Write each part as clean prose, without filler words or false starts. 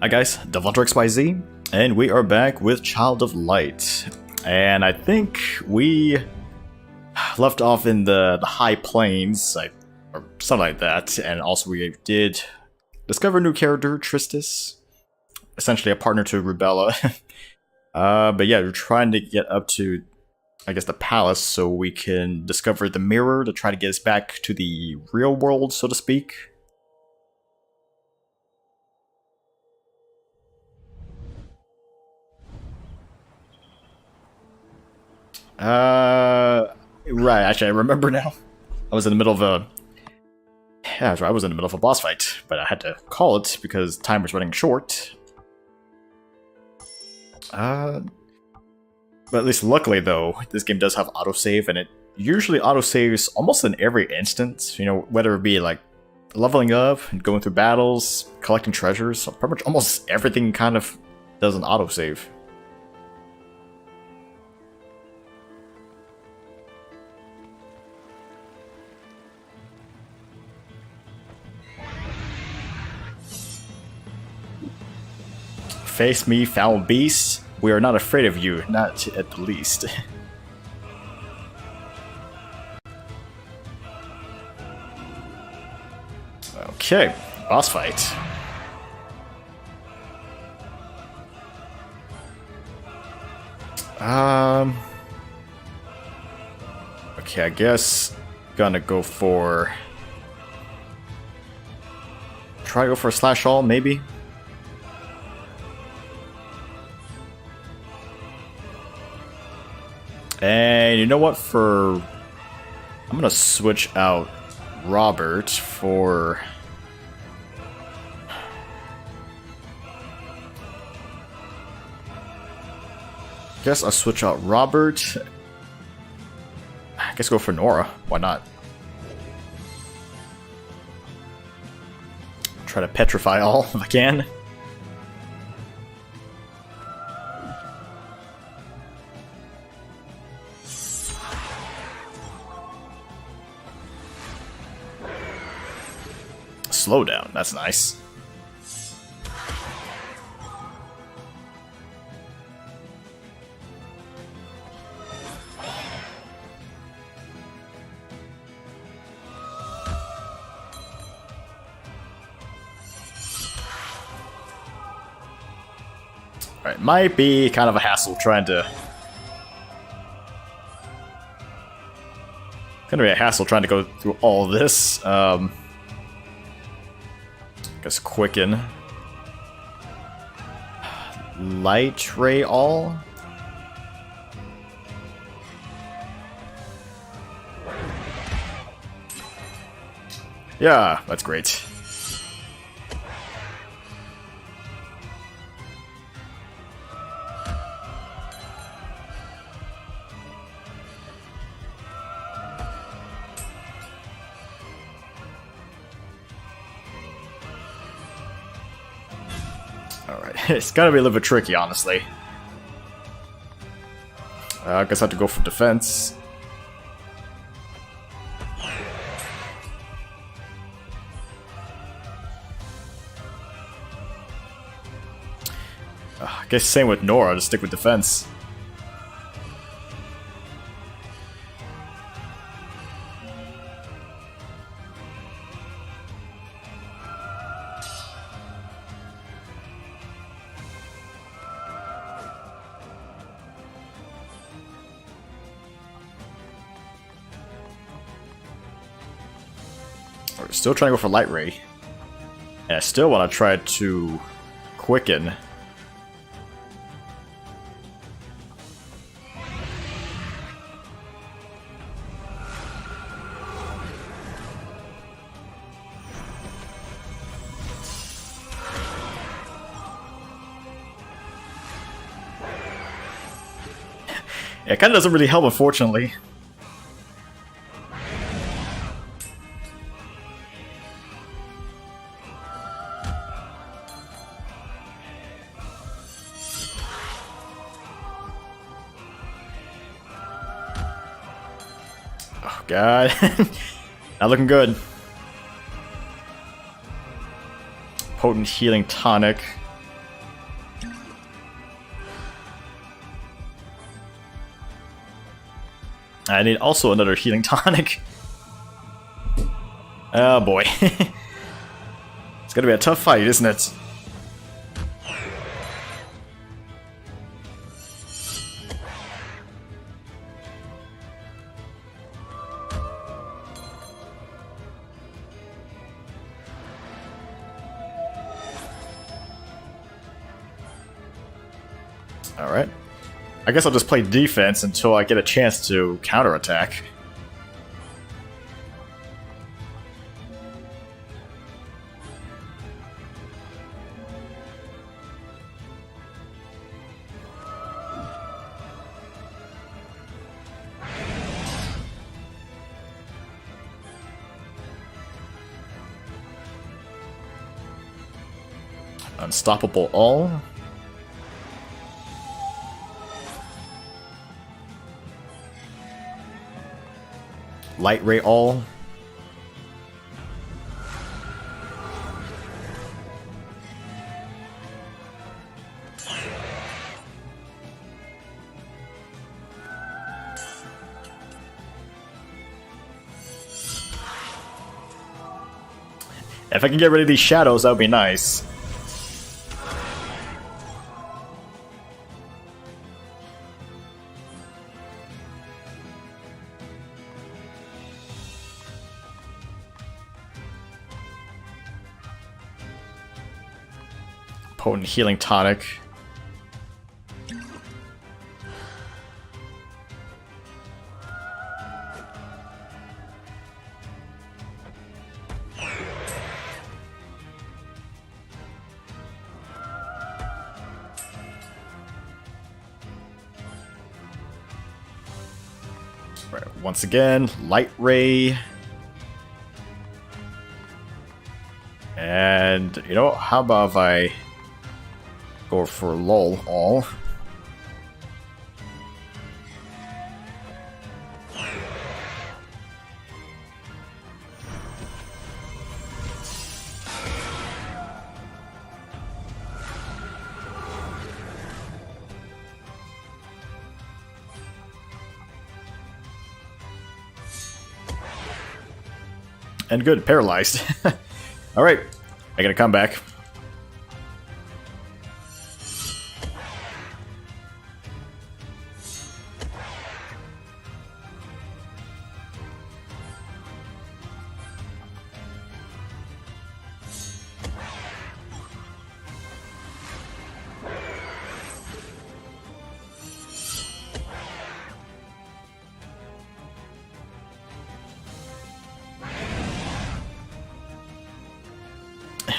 Hi guys, DevilHunterXYZ, and we are back with Child of Light. And I think we left off in the high plains, or something like that, and also we did discover a new character, Tristis, essentially a partner to Rubella. But yeah, we're trying to get up to, I guess, the palace so we can discover the mirror to try to get us back to the real world, so to speak. Right, actually, I remember now. I was in the middle of a... Yeah, that's right, I was in the middle of a boss fight, but I had to call it because time was running short. But at least luckily, though, this game does have autosave, and it usually autosaves almost in every instance, you know, whether it be, like, leveling up, going through battles, collecting treasures, pretty much almost everything kind of does an autosave. Face me, foul beast. We are not afraid of you, not at the least. Okay, boss fight. Okay, I guess gonna go for... Try to go for a slash all, maybe? And you know what, I'm gonna switch out Robert for... Guess I'll switch out Robert. I guess go for Nora, why not? Try to petrify all if I can. Slow down, that's nice. Alright, might be kind of a hassle trying to... Gonna be a hassle trying to go through all of this. Guess quicken. Light ray all? Yeah, that's great. Alright, it's gonna be a little bit tricky, honestly. I guess I have to go for defense. I guess same with Nora, just stick with defense. We're still trying to go for Light Ray. And I still want to try to quicken. Yeah, it kind of doesn't really help, unfortunately. Oh god. Not looking good. Potent healing tonic. I need also another healing tonic. Oh boy. It's gonna be a tough fight, isn't it? Alright. I guess I'll just play defense until I get a chance to counterattack. Unstoppable all. Light ray all. If I can get rid of these shadows, that would be nice. Potent healing tonic. Right, once again, light ray. And you know, how about if I go for lull all? And good, paralyzed. Alright, I gotta come back.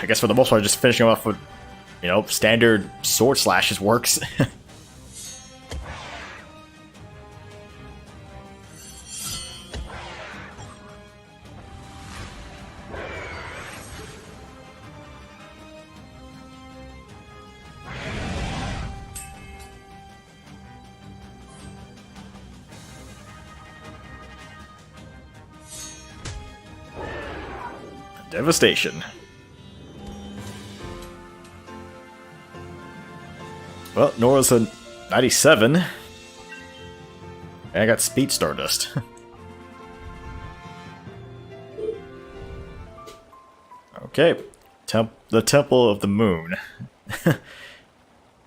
I guess for the most part, just finishing off with, you know, standard sword slashes works. Devastation. Well, Nora's a 97. And I got Speed Stardust. Okay. The Temple of the Moon.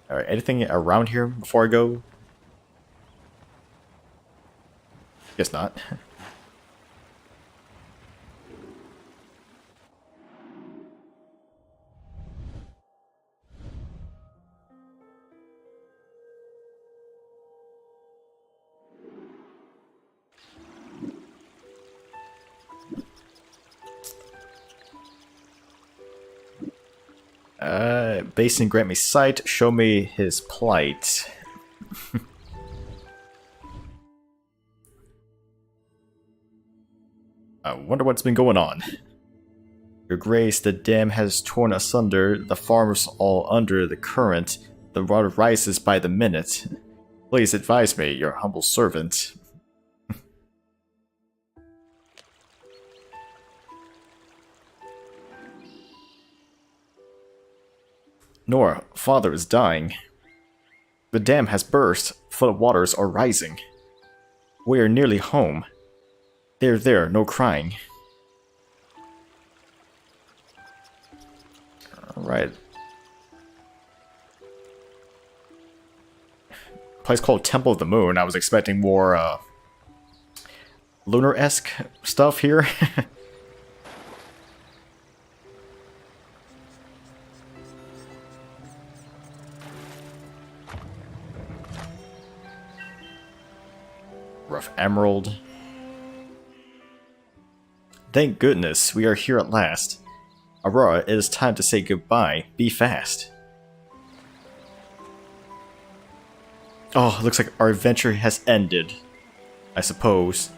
Alright, anything around here before I go? Guess not. Basin grant me sight, show me his plight. I wonder what's been going on. Your Grace, the dam has torn asunder, the farmers all under the current, the water rises by the minute. Please advise me, your humble servant. Nora, father is dying. The dam has burst, flood waters are rising. We are nearly home. There, no crying. Alright. Place called Temple of the Moon. I was expecting more, lunar-esque stuff here. Rough emerald. Thank goodness, we are here at last. Aroura, it is time to say goodbye. Be fast. Oh, looks like our adventure has ended, I suppose.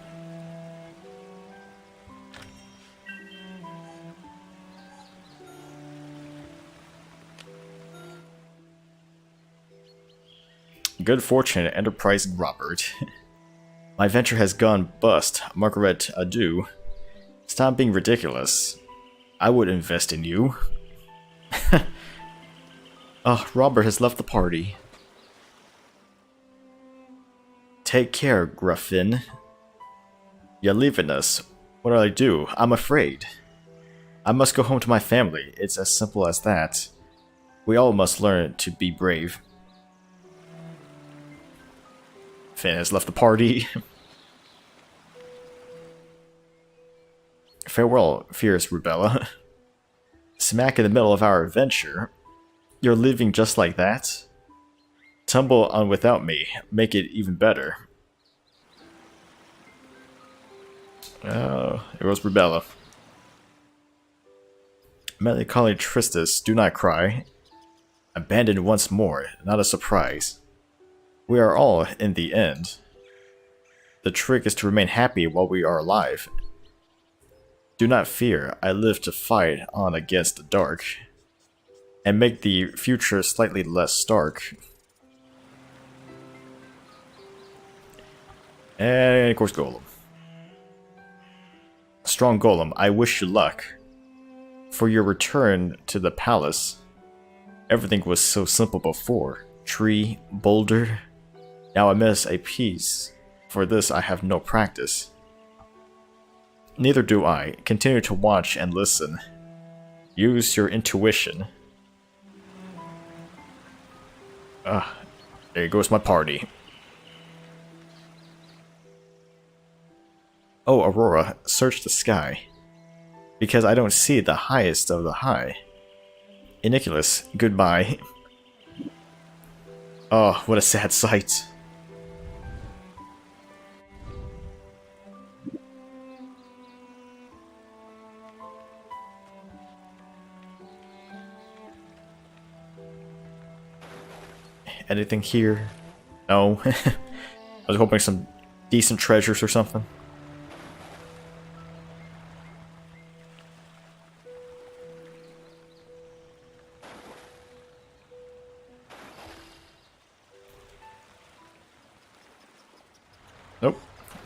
Good fortune and enterprising Robert. My venture has gone bust. Margaret, adieu. Stop being ridiculous. I would invest in you. Robert has left the party. Take care, Gruffin. You're leaving us. What do I do? I'm afraid. I must go home to my family. It's as simple as that. We all must learn to be brave. Finn has left the party. Farewell, fierce Rubella. Smack in the middle of our adventure. You're leaving just like that? Tumble on without me. Make it even better. Oh, here goes Rubella. Melancholy Tristis, do not cry. Abandoned once more, not a surprise. We are all in the end. The trick is to remain happy while we are alive. Do not fear, I live to fight on against the dark, and make the future slightly less stark. And of course Golem. Strong Golem, I wish you luck. For your return to the palace. Everything was so simple before. Tree, boulder. Now I miss a piece. For this I have no practice. Neither do I. Continue to watch and listen. Use your intuition. There goes my party. Oh, Aroura, search the sky. Because I don't see the highest of the high. Iniculus, goodbye. Oh, what a sad sight. Anything here? No. I was hoping some decent treasures or something. Nope.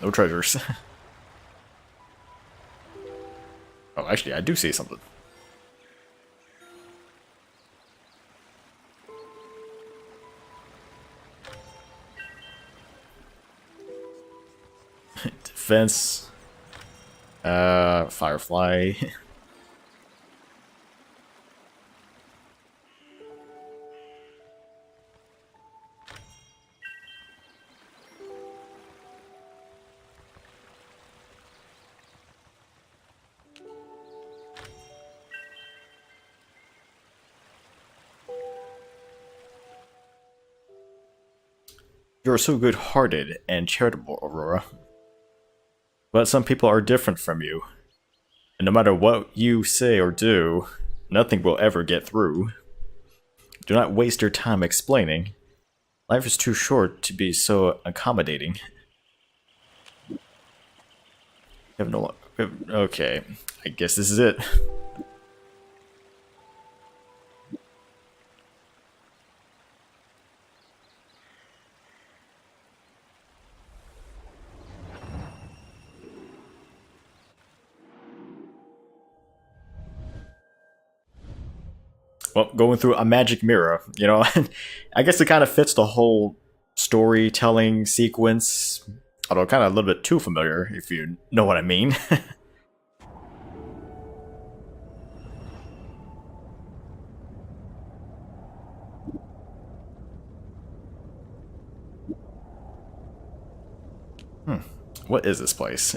No treasures. Oh, actually, I do see something. Defense. Firefly. You're so good-hearted and charitable, Aroura. But some people are different from you. And no matter what you say or do, nothing will ever get through. Do not waste your time explaining. Life is too short to be so accommodating. You have no... Okay, I guess this is it. Well, going through a magic mirror, you know, I guess it kind of fits the whole storytelling sequence Although kind of a little bit too familiar, if you know what I mean. What is this place?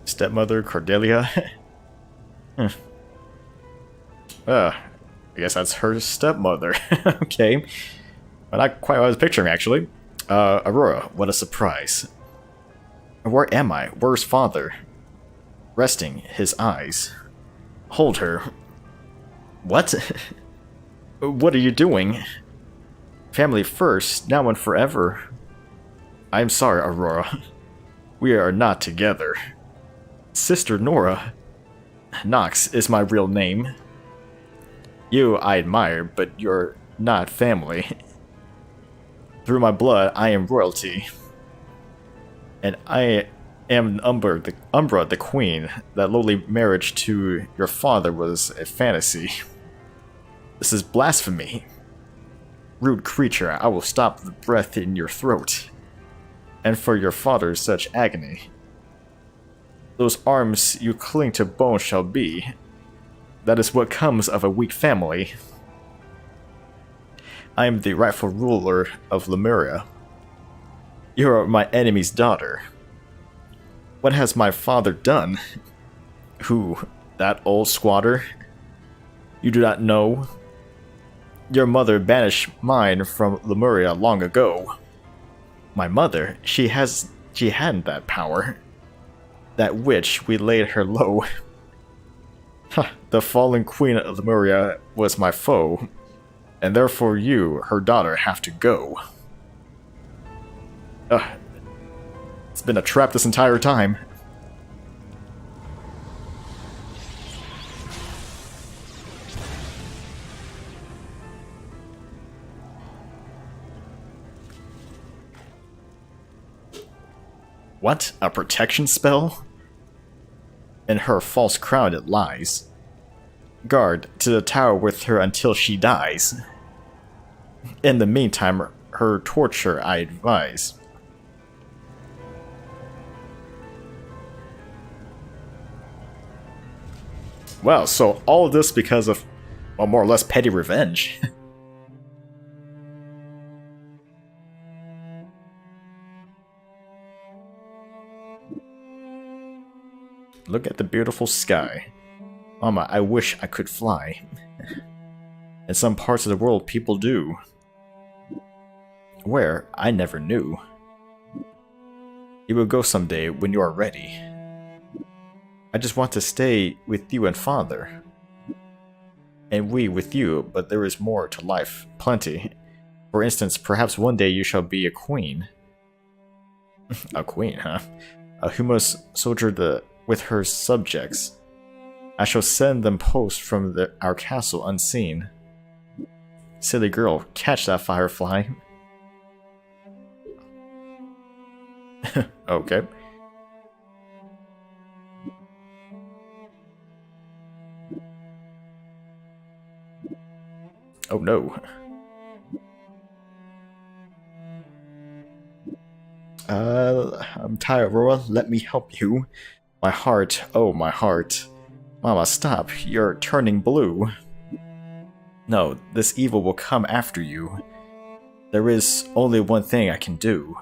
Stepmother Cordelia? I guess that's her stepmother. Okay. Well, not quite what I was picturing, actually. Aurora, what a surprise. Where am I? Where's father? Resting his eyes. Hold her. What? What are you doing? Family first, now and forever. I'm sorry, Aurora. We are not together. Sister Nora. Nox is my real name. You I admire, but you're not family. Through my blood, I am royalty. And I am Umbra the queen. That lowly marriage to your father was a fantasy. This is blasphemy. Rude creature, I will stop the breath in your throat. And for your father such agony. Those arms you cling to bone shall be. That is what comes of a weak family. I am the rightful ruler of Lemuria. You are my enemy's daughter. What has my father done? Who? That old squatter? You do not know? Your mother banished mine from Lemuria long ago. My mother? She hadn't that power. That witch, we laid her low. The fallen queen of Lemuria was my foe, and therefore you, her daughter, have to go. It's been a trap this entire time. What? A protection spell? In her false crown it lies. Guard, to the tower with her until she dies. In the meantime, her torture I advise. Wow, so all of this because of, well, more or less petty revenge. Look at the beautiful sky. Mama, I wish I could fly. In some parts of the world, people do. Where? I never knew. You will go someday when you are ready. I just want to stay with you and father. And we with you, but there is more to life, plenty. For instance, perhaps one day you shall be a queen. A queen, huh? Who must soldier with her subjects. I shall send them posts from our castle unseen. Silly girl, catch that firefly. Okay. Oh no. I'm tired, Aurora. Let me help you. My heart, oh my heart. Mama, stop. You're turning blue. No, this evil will come after you. There is only one thing I can do.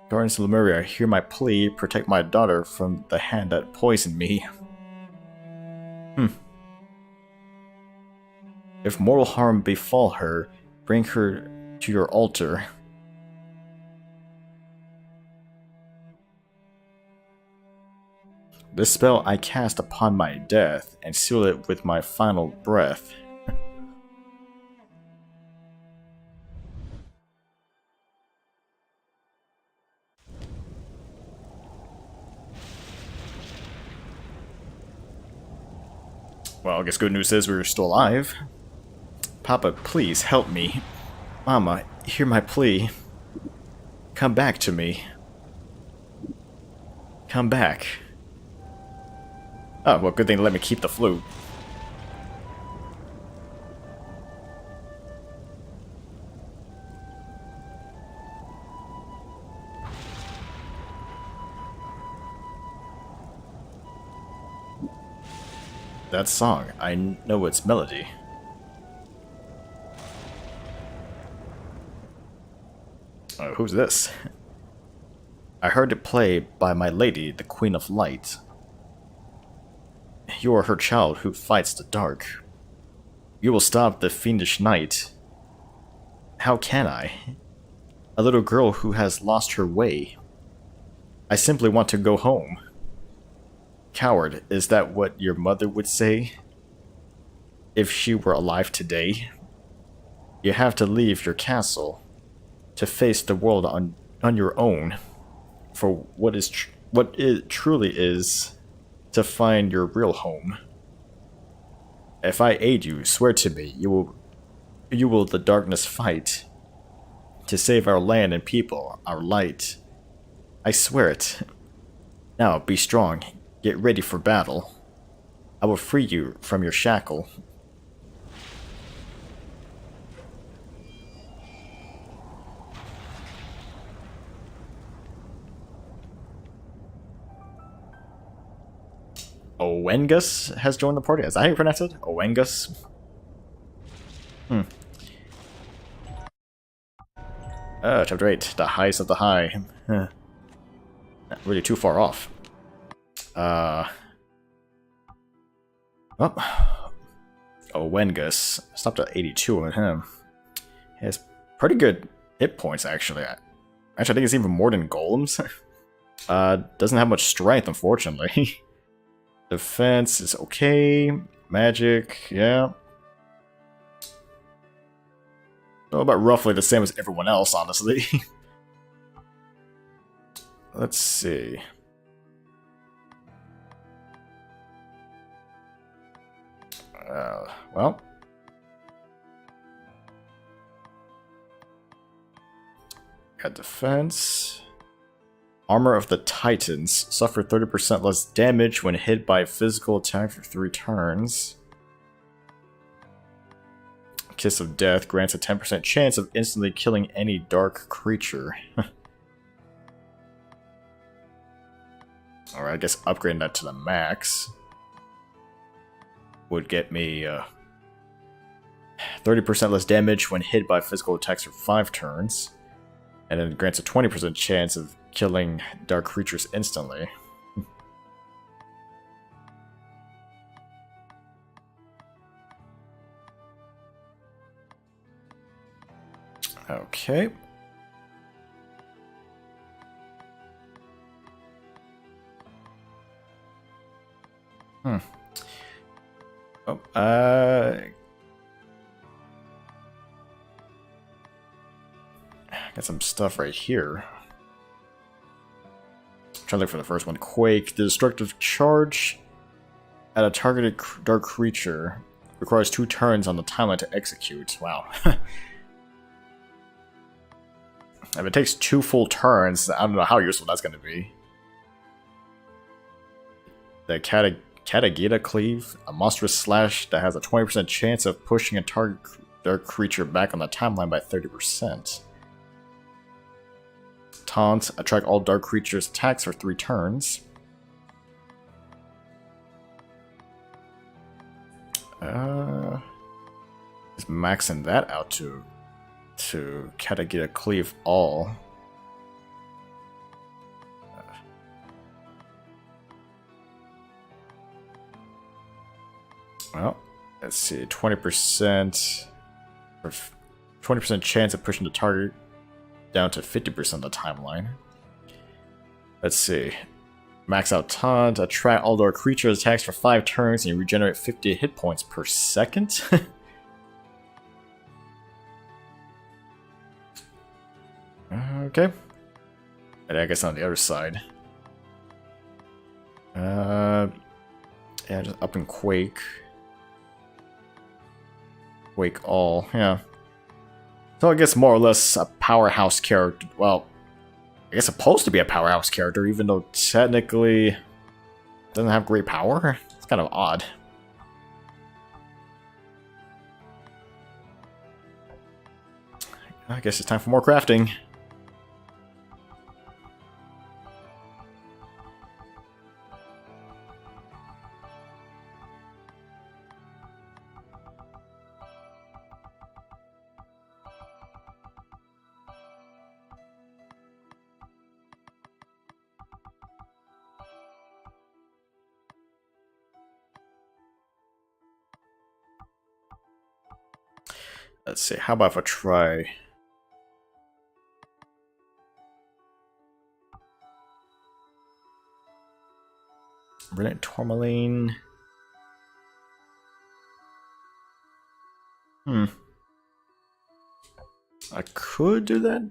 Guardians of Lemuria, hear my plea, protect my daughter from the hand that poisoned me. If mortal harm befall her, bring her to your altar. This spell I cast upon my death, and seal it with my final breath. Well, I guess good news is we're still alive. Papa, please help me. Mama, hear my plea. Come back to me. Come back. Oh, well, good thing to let me keep the flute. That song, I know its melody. Oh, who's this? I heard it play by my lady, the Queen of Light. You are her child who fights the dark. You will stop the fiendish night. How can I? A little girl who has lost her way. I simply want to go home. Coward, is that what your mother would say? If she were alive today? You have to leave your castle to face the world on your own. For what it truly is to find your real home. If I aid you, swear to me, you will the darkness fight to save our land and people, our light. I swear it. Now be strong, get ready for battle. I will free you from your shackle. Owengus has joined the party. Is that how you pronounce it? Owengus? Chapter 8. The highest of the high. Not really too far off. Owengus. Stopped at 82 on him. He has pretty good hit points, actually. Actually, I think it's even more than Golems. Doesn't have much strength, unfortunately. Defense is okay. Magic, yeah. Well, about roughly the same as everyone else, honestly. Let's see. Well. Got defense. Armor of the Titans. Suffer 30% less damage when hit by a physical attack for 3 turns. Kiss of Death grants a 10% chance of instantly killing any dark creature. Alright, I guess upgrading that to the max would get me 30% less damage when hit by physical attacks for 5 turns. And then grants a 20% chance of killing dark creatures instantly. Okay. Oh, got some stuff right here. Trying to look for the first one. Quake. The destructive charge at a targeted dark creature requires 2 turns on the timeline to execute. Wow. If it takes 2 full turns, I don't know how useful that's going to be. The Katagita Cleave. A monstrous slash that has a 20% chance of pushing a target dark creature back on the timeline by 30%. Taunt. Attract all dark creatures' attacks for 3 turns. Just maxing that out to Katagita Cleave all. Well, let's see. 20% or 20% chance of pushing the target down to 50% of the timeline. Let's see. Max out Taunt, attract all dark creatures attacks for 5 turns, and you regenerate 50 hit points per second. Okay. And I guess on the other side. Yeah, just up in Quake. Quake all, yeah. So I guess more or less a powerhouse character. Well, I guess supposed to be a powerhouse character, even though technically doesn't have great power. It's kind of odd. I guess it's time for more crafting. Let's see, how about if I try... Brilliant Tourmaline. I could do that.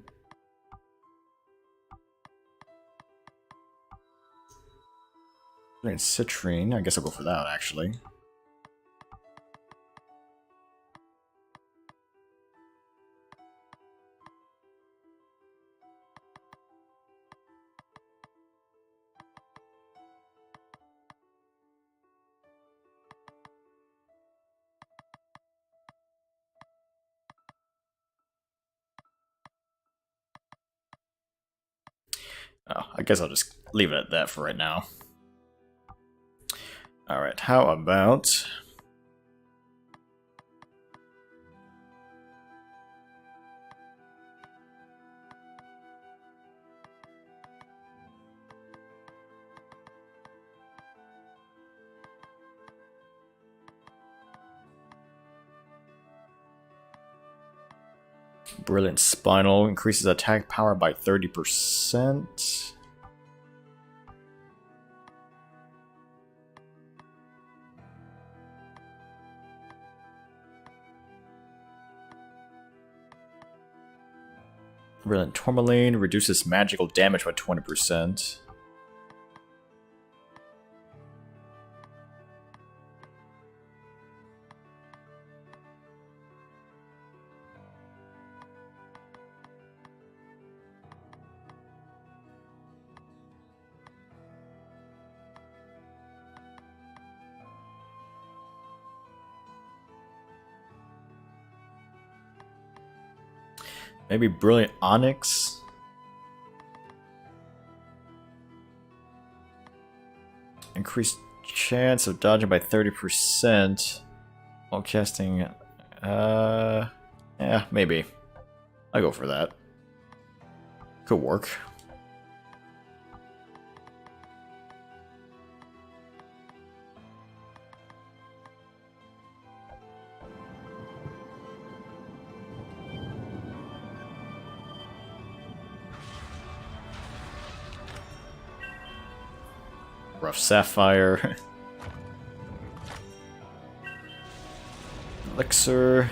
Brilliant Citrine. I guess I'll go for that, actually. Oh, I guess I'll just leave it at that for right now. Alright, how about... Brilliant Spinal increases attack power by 30%. Brilliant Tourmaline reduces magical damage by 20%. Maybe Brilliant Onyx. Increased chance of dodging by 30% while casting. Yeah, maybe. I'll go for that. Could work. Rough Sapphire. Elixir.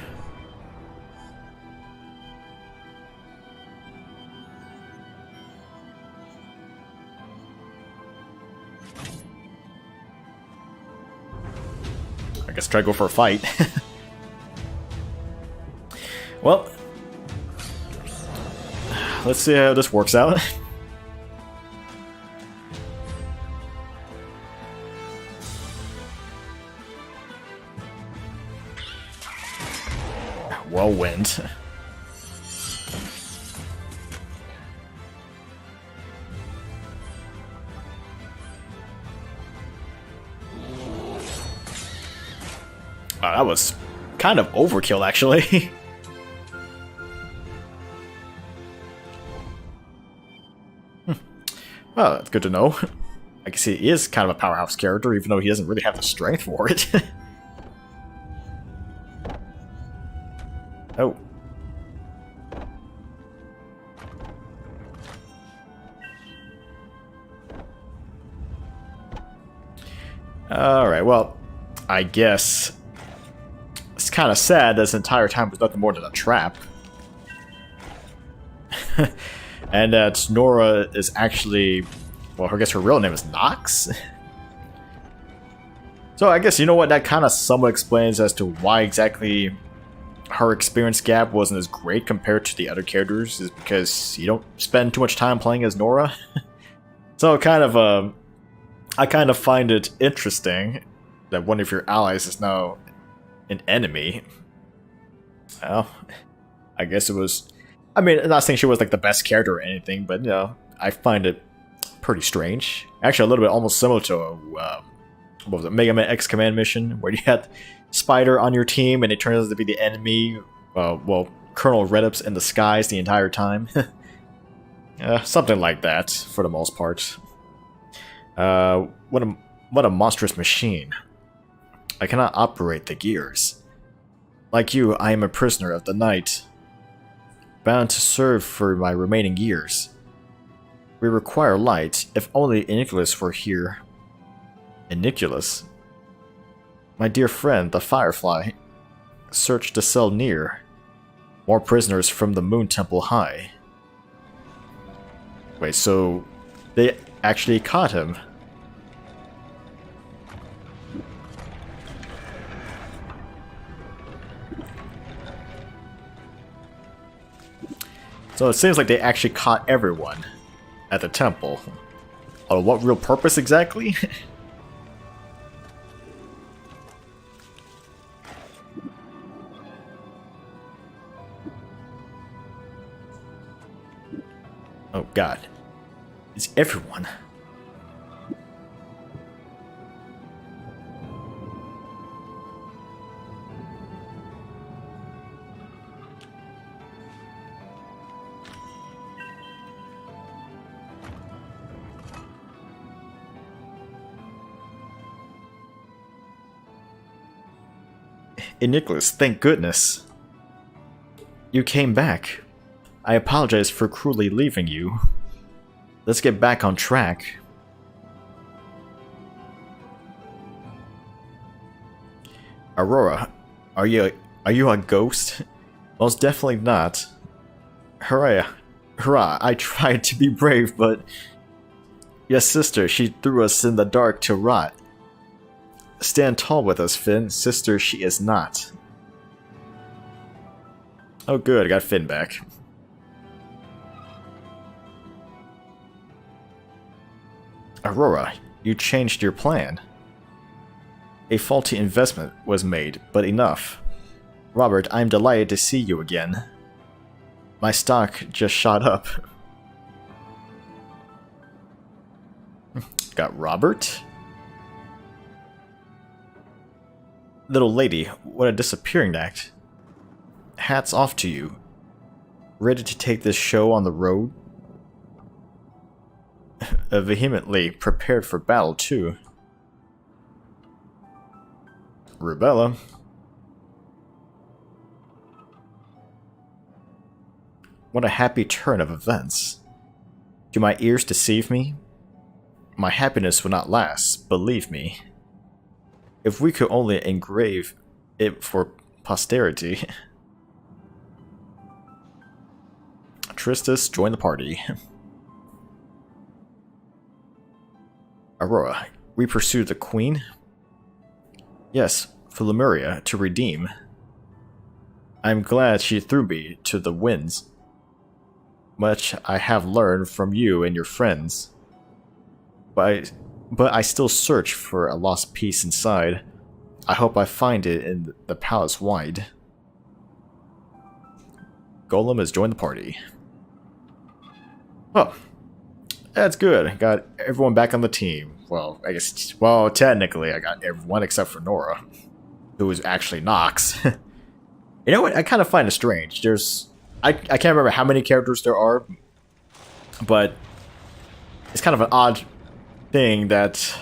I guess try to go for a fight. Well, let's see how this works out. Whirlwind. That was kind of overkill, actually. Well, that's good to know. I can see he is kind of a powerhouse character, even though he doesn't really have the strength for it. Oh. Alright, well, I guess it's kind of sad this entire time was nothing more than a trap. And that Nora is actually, well, I guess her real name is Nox? So I guess, you know what, that kind of somewhat explains as to why exactly her experience gap wasn't as great compared to the other characters is because you don't spend too much time playing as Nora. So I kind of find it interesting that one of your allies is now an enemy. Well, I guess it was... I mean, I'm not saying she was like the best character or anything, but you know, I find it pretty strange. Actually, a little bit almost similar to what was it, Mega Man X Command mission, where you had Spider on your team and it turns out to be the enemy. Well, Colonel Redup's in the skies the entire time. Something like that, for the most part. What a monstrous machine. I cannot operate the gears. Like you, I am a prisoner of the night, bound to serve for my remaining years. We require light, if only Iniculus were here. Iniculus? My dear friend, the Firefly. Search the cell near. More prisoners from the Moon Temple High. Wait, so they actually caught him? So it seems like they actually caught everyone at the temple. On what real purpose exactly? Oh god. It's everyone. Nicholas, thank goodness. You came back. I apologize for cruelly leaving you. Let's get back on track. Aroura, are you a ghost? Most definitely not. Hurrah, I tried to be brave, but... Yes, sister, she threw us in the dark to rot. Stand tall with us, Finn. Sister, she is not. Oh good, I got Finn back. Aroura, you changed your plan. A faulty investment was made, but enough. Robert, I am delighted to see you again. My stock just shot up. Got Robert? Little lady, what a disappearing act. Hats off to you. Ready to take this show on the road? Vehemently prepared for battle, too. Rubella. What a happy turn of events. Do my ears deceive me? My happiness will not last, believe me. If we could only engrave it for posterity. Tristus, join the party. Aroura, we pursue the queen? Yes, for Lemuria to redeem. I am glad she threw me to the winds. Much I have learned from you and your friends. But I still search for a lost piece inside. I hope I find it in the palace wide. Golem has joined the party. Oh, that's good. Got everyone back on the team. Well, I guess, well, technically I got everyone except for Nora, who is actually Nox. You know what? I kind of find it strange. I can't remember how many characters there are, but it's kind of an odd thing that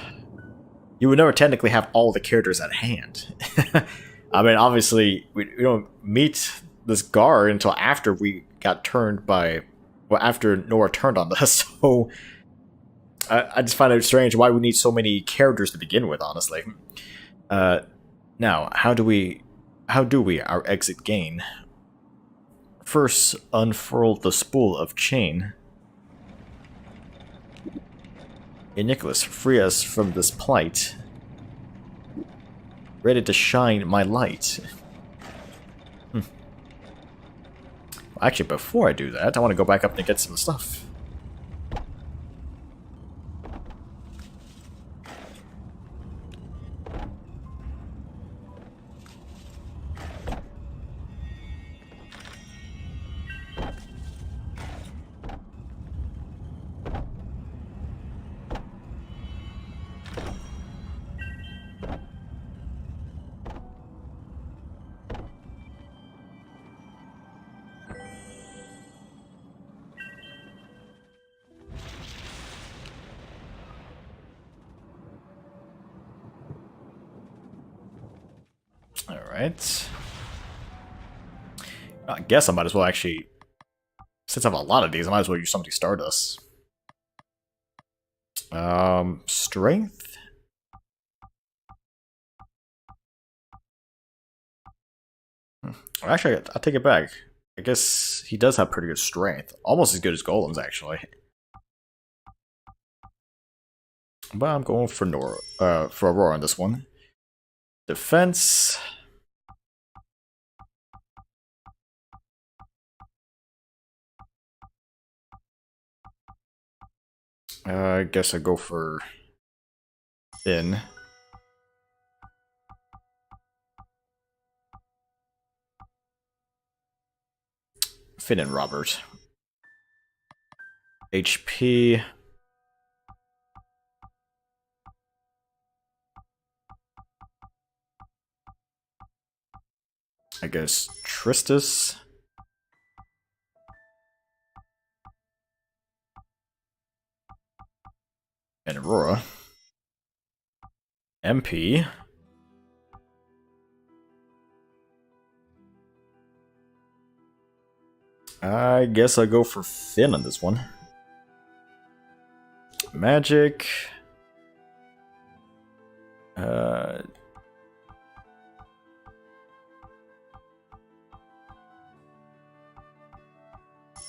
you would never technically have all the characters at hand. I mean, obviously, we don't meet this guard until after we got turned by... Well, after Nora turned on us, so... I just find it strange why we need so many characters to begin with, honestly. Now, how do we our exit gain? First, unfurl the spool of chain. Hey, Nicholas, free us from this plight. Ready to shine my light. Actually, before I do that, I want to go back up and get some stuff. Alright. I guess I might as well actually, since I have a lot of these, I might as well use some of these Stardust. Strength? Actually, I'll take it back. I guess he does have pretty good strength. Almost as good as Golems, actually. But I'm going for Aurora on this one. Defense. I guess I go for Finn. Finn and Robert. HP. I guess Tristus. And Aurora. MP. I guess I'll go for Finn on this one. Magic.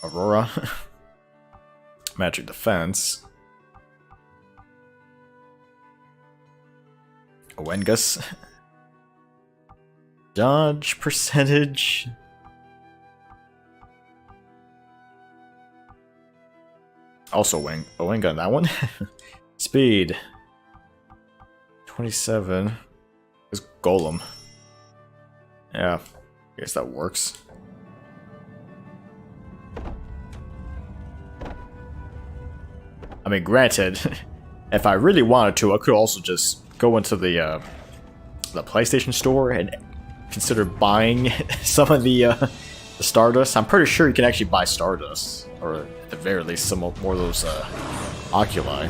Aurora. Magic defense. Wengus. Dodge percentage. Also Owenga on that one. Speed. 27. Is Golem. Yeah, I guess that works. I mean, granted, if I really wanted to, I could also just go into the PlayStation Store and consider buying some of the Stardust. I'm pretty sure you can actually buy Stardust, or at the very least, some more of those Oculi.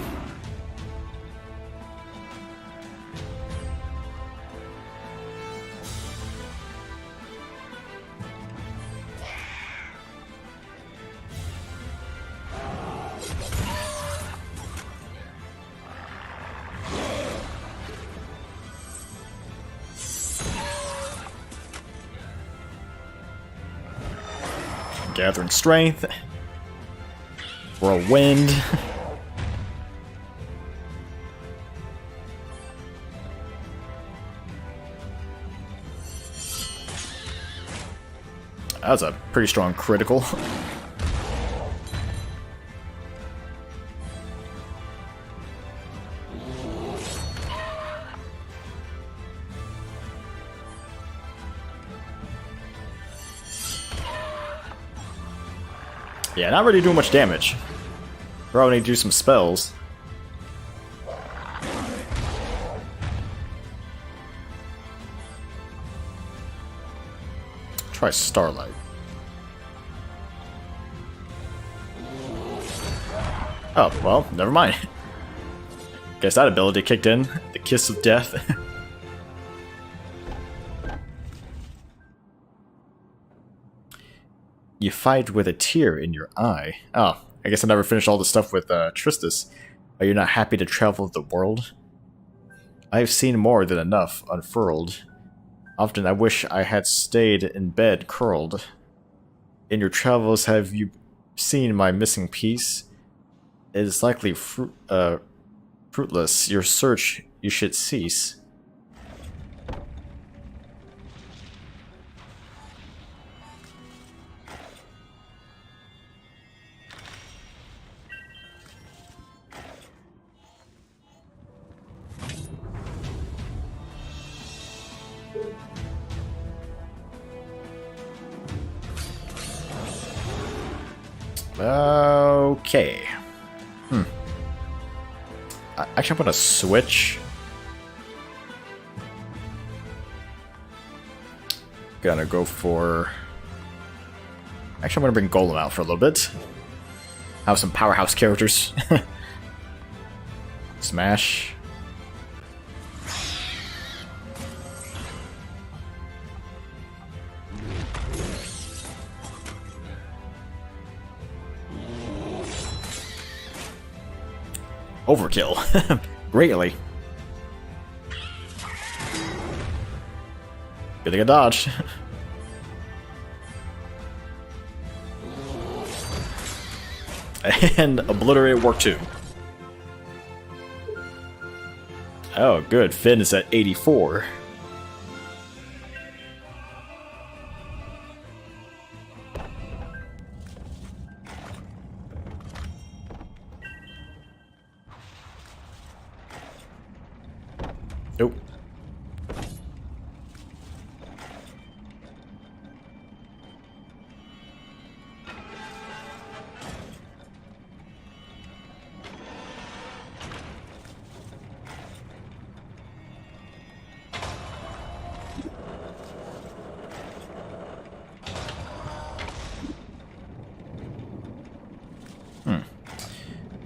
Gathering strength. Whirlwind. That was a pretty strong critical. Yeah, not really doing much damage. Probably need to do some spells. Try Starlight. Oh, well, never mind. Guess that ability kicked in. The Kiss of Death. You fight with a tear in your eye. Oh, I guess I never finished all the stuff with Tristus. Are you not happy to travel the world? I have seen more than enough unfurled. Often I wish I had stayed in bed curled. In your travels have you seen my missing piece? It is likely fruitless. Your search you should cease. Okay. Actually, I'm gonna switch. Gonna go for... Actually, I'm gonna bring Golem out for a little bit. Have some powerhouse characters. Smash. Overkill. Greatly. Good thing I dodged. And Obliterate worked too. Oh, good. Finn is at 84. Nope.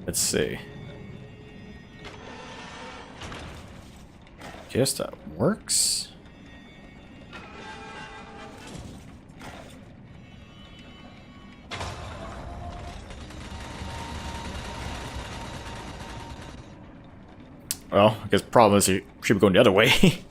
Let's see. Guess that works. Well, I guess the problem is you should be going the other way.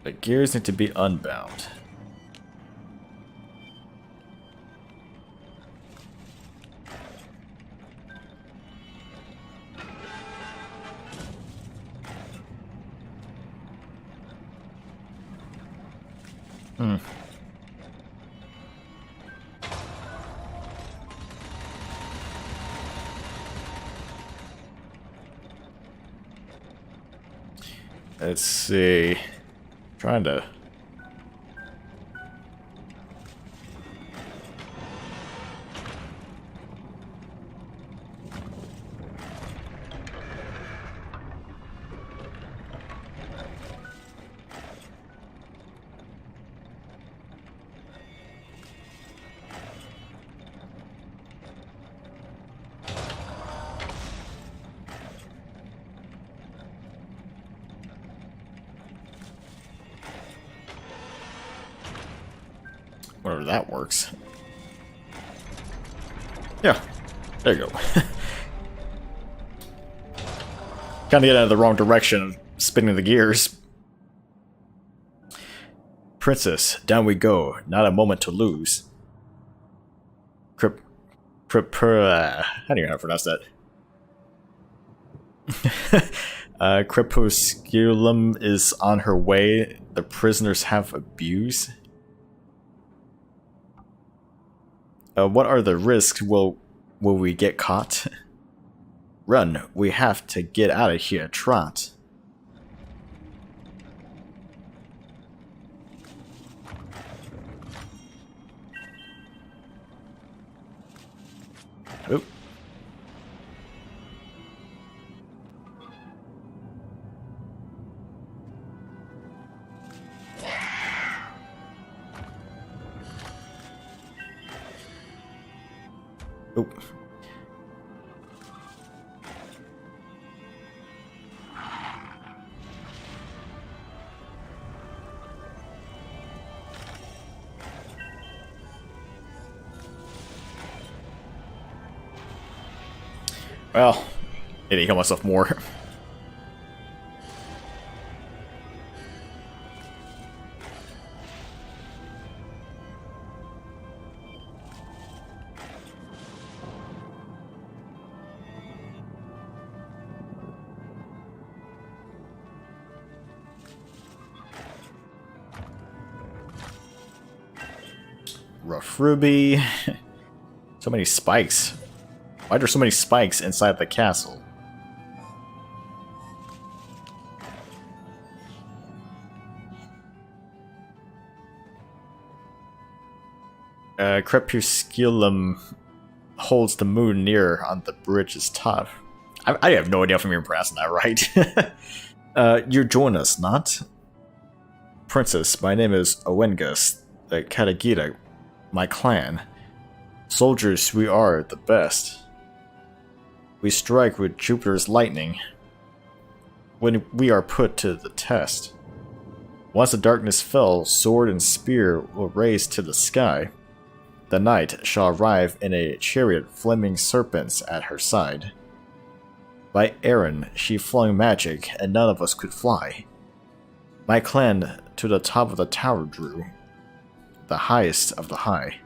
The gears need to be unbound. Let's see. Trying to... Whatever that works. Yeah, there you go. Kind of get out of the wrong direction of spinning the gears. Princess, down we go. Not a moment to lose. How do you know how to pronounce that? Crepusculum is on her way. The prisoners have abused. What are the risks? Will we get caught? Run, we have to get out of here, trot. Oop. Oop. Well, I need to heal myself more. Rough Ruby. So many spikes. Why are there so many spikes inside the castle? Crepusculum holds the moon near on the bridge's top. I have no idea if I'm even pronouncing that right. You join us, not? Princess, my name is Owengus, the Katagita, my clan. Soldiers, we are the best. We strike with Jupiter's lightning when we are put to the test. Once the darkness fell, sword and spear will raise to the sky. The knight shall arrive in a chariot, flaming serpents at her side. By Aaron she flung magic, and none of us could fly. My clan to the top of the tower drew, the highest of the high.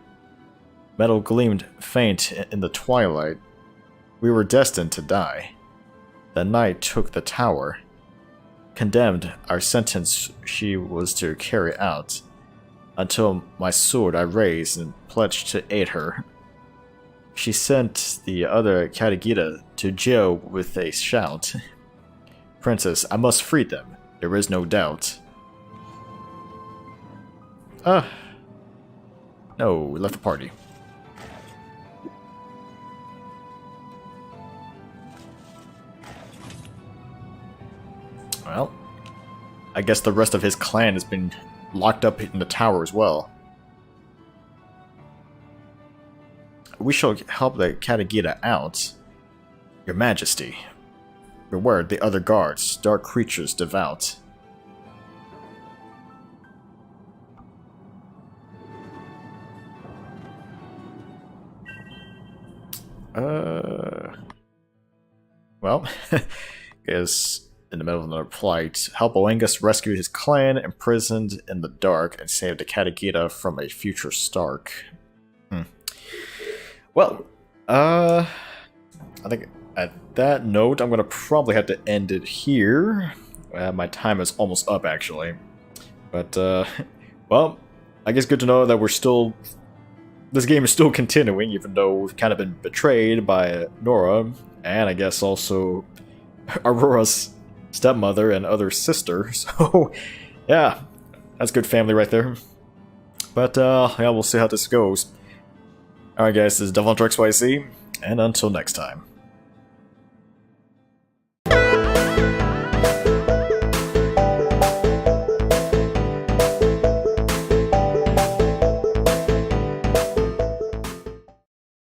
Metal gleamed faint in the twilight. We were destined to die. The knight took the tower. Condemned, our sentence she was to carry out. Until my sword I raised and pledged to aid her. She sent the other Katagita to jail with a shout. Princess, I must free them, there is no doubt. No, we left the party. Well, I guess the rest of his clan has been locked up in the tower as well. We shall help the Katagita out. Your Majesty. Beware the other guards, dark creatures devout. Well, guess in the middle of another plight, help Oengus rescue his clan imprisoned in the dark and save the Katagita from a future Stark. Well, I think at that note, I'm gonna probably have to end it here. My time is almost up, actually. But, well, I guess good to know that we're still... This game is still continuing, even though we've kind of been betrayed by Nora, and I guess also Aurora's stepmother and other sister. So, yeah, that's good family right there. But, yeah, we'll see how this goes. Alright guys, this is DevilHunterXYZ, and until next time.